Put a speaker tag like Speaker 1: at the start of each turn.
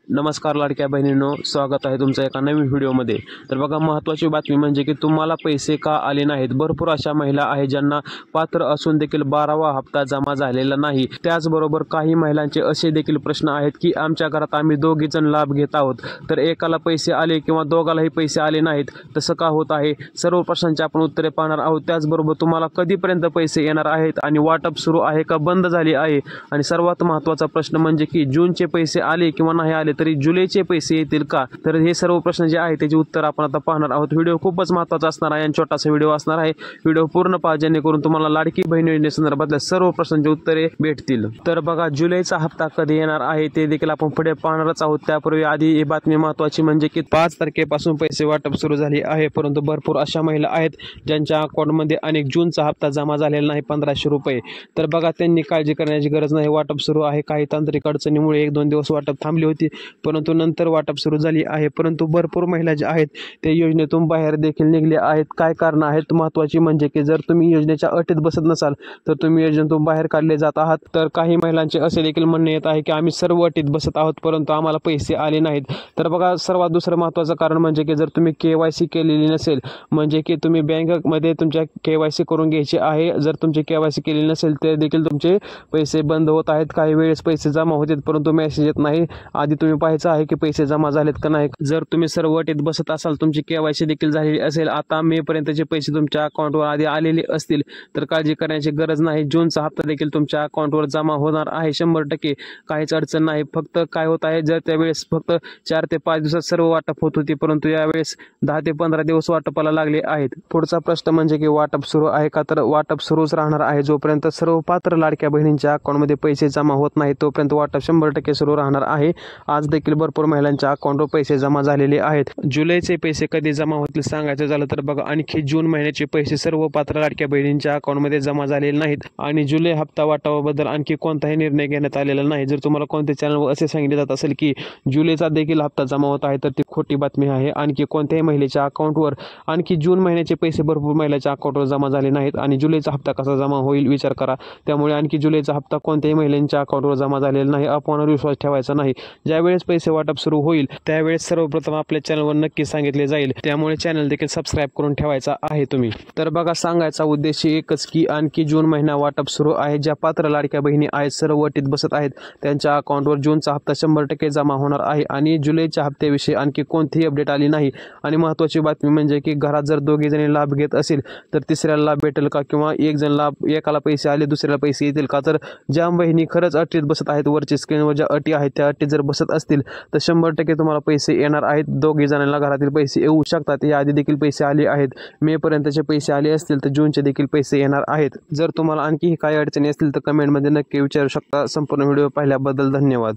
Speaker 1: नमस्कार लाडक्या बहिणींनो, स्वागत आहे तुमचं एका नवीन व्हिडिओमध्ये। तर बघा, महत्त्वाची बातमी म्हणजे की तुम्हाला पैसे का आले नाहीत। भरपूर अशा महिला आहेत ज्यांना पात्र असून देखील 12वा हप्ता जमा झालेला नाही। त्याचबरोबर काही महिलांचे असे देखील प्रश्न आहेत की आमच्या घरात आम्ही दोघे जण लाभ घेत आहोत, तर एकाला पैसे आले किंवा दोघालाही पैसे आले नाहीत, तसं का होत आहे। सर्व प्रश्नांची आपण उत्तरे पाहणार आहोत। त्याचबरोबर तुम्हाला कधीपर्यंत पैसे येणार आहेत आणि वाटप सुरू आहे का बंद झाले आहे, आणि सर्वात महत्त्वाचा प्रश्न म्हणजे की जूनचे पैसे आले किंवा नाही आले तरी जुलैचे पैसे येतील का। तर हे सर्व प्रश्न जे आहे त्याची उत्तर आपण आता पाहणार आहोत। व्हिडिओ खूपच महत्त्वाचा असणार आहे आणि छोटासा व्हिडिओ असणार आहे। व्हिडिओ पूर्ण पहा जेणेकरून तुम्हाला लाडकी बहीण योजनेसंदर्भातल्या सर्व प्रश्नांची उत्तरे भेटतील। तर बघा, जुलैचा हप्ता कधी येणार आहे ते देखील आपण पुढे पाहणारच आहोत। त्यापूर्वी आधी ही बातमी महत्त्वाची म्हणजे की 5 तारखेपासून पैसे वाटप सुरू झाले आहे, परंतु भरपूर अशा महिला आहेत ज्यांच्या अकाउंटमध्ये अनेक जूनचा हप्ता जमा झालेला नाही, 1500 रुपये। तर बघा, त्यांनी काळजी करण्याची गरज नाही, वाटप सुरू आहे। काही तांत्रिक अडचणीमुळे 1-2 दिवस वाटप थांबली होती, परंतु नंतर वाटप सुरू झाली आहे। परंतु भरपूर महिला ज्या आहेत ते योजनेतून बाहेर देखील निघले आहेत। काय कारण आहेत महत्त्वाची म्हणजे की जर तुम्ही योजनेच्या अटीत बसत नसाल तर तुम्ही योजनेतून बाहेर काढले जात आहात। तर काही महिलांचे असे देखील म्हणणे येत आहे की आम्ही सर्व अटीत बसत आहोत परंतु आम्हाला पैसे आले नाहीत। तर बघा, सर्वात दुसरं महत्त्वाचं कारण म्हणजे की जर तुम्ही KYC केलेली नसेल, म्हणजे की तुम्ही बँकमध्ये तुमच्या KYC करून घ्यायची आहे। जर तुमची KYC केलेली नसेल तर देखील तुमचे पैसे बंद होत आहेत। काही वेळेस पैसे जमा होतात परंतु मेसेज येत नाही। आधी तुम्ही पाहायचं आहे की पैसे जमा झालेत का नाही। जर तुम्ही सर्व अटीत बसत असाल, तुमची KYC देखील झालेली असेल, आता मे पर्यंतचे पैसे तुमच्या अकाउंटवर आधी आलेले असतील, तर काळजी करण्याची गरज नाही। जूनचा हप्ता देखील तुमच्या अकाउंटवर जमा होणार आहे 100%। काहीच अडचण नाही। फक्त काय होत आहे, जर त्यावेळेस फक्त 4 ते 5 दिवसात सर्व वाटप होत होती, परंतु यावेळेस 10 ते 15 दिवस वाटपाला लागले आहेत। पुढचा प्रश्न म्हणजे की वाटप सुरू आहे का, तर वाटप सुरूच राहणार आहे। जोपर्यंत सर्व पात्र लाडक्या बहिणींच्या अकाउंटमध्ये पैसे जमा होत नाही तोपर्यंत वाटप 100% सुरू राहणार आहे। आज देखील भरपूर महिलांच्या अकाउंटवर पैसे जमा झालेले आहेत। जुलैचे पैसे कधी जमा होतील सांगायचं झालं तर बघा, आणखी जून महिन्याचे पैसे सर्व पात्र लाडक्या बहिणींच्या अकाउंटमध्ये जमा झालेले नाहीत आणि जुलै हप्ता वाटपाबद्दल आणखी कोणताही निर्णय घेण्यात आलेला नाही। जर तुम्हाला कोणत्या चॅनलवर असे सांगितले जात असेल की जुलैचा देखील हप्ता जमा होत आहे तर ती खोटी बातमी आहे। आणखी कोणत्याही महिलेच्या अकाउंटवर आणखी जून महिन्याचे पैसे भरपूर महिलांच्या अकाउंटवर जमा झाले नाहीत आणि जुलैचा हप्ता कसा जमा होईल विचार करा। त्यामुळे आणखी जुलैचा हप्ता कोणत्याही महिलांच्या अकाउंटवर जमा झालेला नाही। अफवांवर विश्वास ठेवायचा नाही। ज्यावेळेस पैसे वाटप सुरू होईल त्यावेळेस सर्वप्रथम आपल्या चॅनलवर नक्की सांगितले जाईल, त्यामुळे चॅनल देखील सबस्क्राईब करून ठेवायचा आहे तुम्ही। तर बघा, सांगायचा उद्देश एकच की आणखी जून महिना वाटप सुरू आहे। ज्या पात्र लाडक्या बहिणी आहेत, सर्व अटीत बसत आहेत, त्यांच्या अकाउंटवर जूनचा हप्ता 100% जमा होणार आहे आणि जुलैच्या हप्त्याविषयी आणखी कोणतीही अपडेट आली नाही। आणि महत्त्वाची बातमी म्हणजे की घरात जर दोघे जणी लाभ घेत असेल तर तिसऱ्याला लाभ भेटेल का, किंवा एक जण लाभ, एकाला पैसे आले दुसऱ्याला पैसे येतील का। तर ज्या बहिणी खरंच अटीत बसत आहेत, वरची स्क्रीनवर ज्या अटी आहेत त्या अटीत जर बसत असतील तर 100% तुम्हाला पैसे येणार आहेत। दोघे जणांना घरातील पैसे येऊ शकतात। या आधी देखील पैसे आले आहेत, मे पर्यंतचे पैसे आले असतील तर जूनचे देखील पैसे येणार आहेत। जर तुम्हाला आणखी काही अडचणी असतील तर कमेंटमध्ये नक्की विचारू शकता। संपूर्ण व्हिडिओ पाहिल्याबद्दल धन्यवाद।